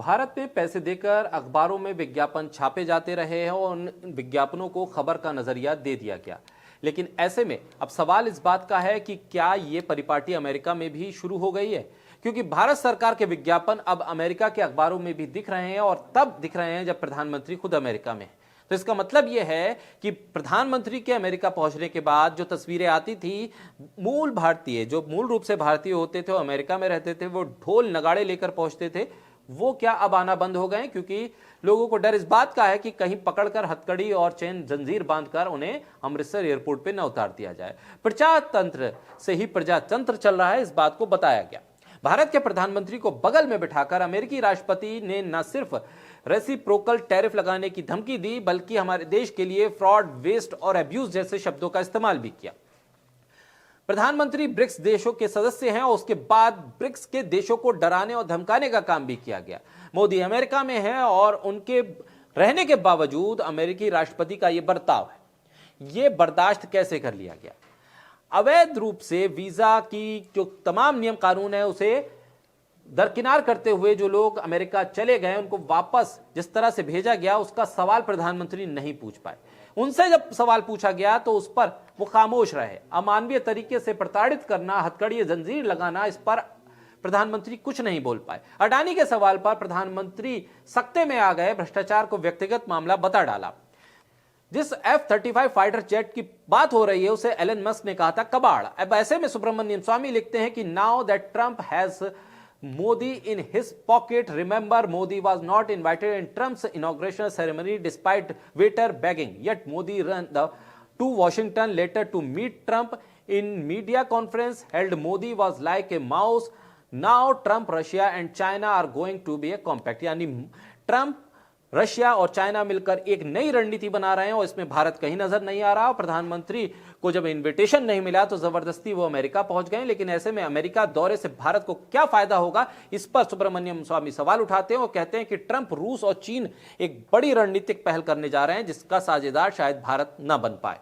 भारत में पैसे देकर अखबारों में विज्ञापन छापे जाते रहे हैं और उन विज्ञापनों को खबर का नजरिया दे दिया गया। लेकिन ऐसे में अब सवाल इस बात का है कि क्या ये परिपाटी अमेरिका में भी शुरू हो गई है, क्योंकि भारत सरकार के विज्ञापन अब अमेरिका के अखबारों में भी दिख रहे हैं और तब दिख रहे हैं जब प्रधानमंत्री खुद अमेरिका में है। तो इसका मतलब यह है कि प्रधानमंत्री के अमेरिका पहुंचने के बाद जो तस्वीरें आती थी, मूल भारतीय जो मूल रूप से भारतीय होते थे, वो अमेरिका में रहते थे, वो ढोल नगाड़े लेकर पहुंचते थे, वो क्या अब आना बंद हो गए? क्योंकि लोगों को डर इस बात का है कि कहीं पकड़कर हथकड़ी और चेन जंजीर बांधकर उन्हें अमृतसर एयरपोर्ट पे न उतार दिया जाए। प्रजातंत्र से ही प्रजातंत्र चल रहा है, इस बात को बताया गया। भारत के प्रधानमंत्री को बगल में बिठाकर अमेरिकी राष्ट्रपति ने न सिर्फ रेसिप्रोकल टैरिफ लगाने की धमकी दी, बल्कि हमारे देश के लिए फ्रॉड, वेस्ट और अब्यूज जैसे शब्दों का इस्तेमाल भी किया। प्रधानमंत्री ब्रिक्स देशों के सदस्य हैं और उसके बाद ब्रिक्स के देशों को डराने और धमकाने का काम भी किया गया। मोदी अमेरिका में है और उनके रहने के बावजूद अमेरिकी राष्ट्रपति का यह बर्ताव है, यह बर्दाश्त कैसे कर लिया गया? अवैध रूप से वीजा की जो तमाम नियम कानून है उसे दरकिनार करते हुए जो लोग अमेरिका चले गए, उनको वापस जिस तरह से भेजा गया, उसका सवाल प्रधानमंत्री नहीं पूछ पाए। उनसे जब सवाल पूछा गया तो उस पर वो खामोश रहे। अमानवीय तरीके से प्रताड़ित करना, हथकड़ी जंजीर लगाना, इस पर प्रधानमंत्री कुछ नहीं बोल पाए। अडानी के सवाल पर प्रधानमंत्री सख्ते में आ गए, भ्रष्टाचार को व्यक्तिगत मामला बता डाला। जिस F-35 फाइटर जेट की बात हो रही है उसे एलन मस्क ने कहा था कबाड़। अब ऐसे में सुब्रमण्यम स्वामी लिखते हैं कि now that Trump has Modi in his pocket. Remember, Modi was not invited in Trump's inauguration ceremony despite waiter begging. Yet Modi ran to Washington later to meet Trump. In media conference held, Modi was like a mouse. Now Trump, Russia and China are going to be a compact. यानी Trump, Russia और China मिलकर एक नई रणनीति बना रहे हैं और इसमें भारत कहीं नजर नहीं आ रहा। प्रधानमंत्री को जब इनविटेशन नहीं मिला तो जबरदस्ती वो अमेरिका पहुंच गए। लेकिन ऐसे में अमेरिका दौरे से भारत को क्या फायदा होगा, इस पर सुब्रमण्यम स्वामी सवाल उठाते हैं और कहते हैं कि ट्रंप, रूस और चीन एक बड़ी रणनीतिक पहल करने जा रहे हैं जिसका साझेदार शायद भारत न बन पाए।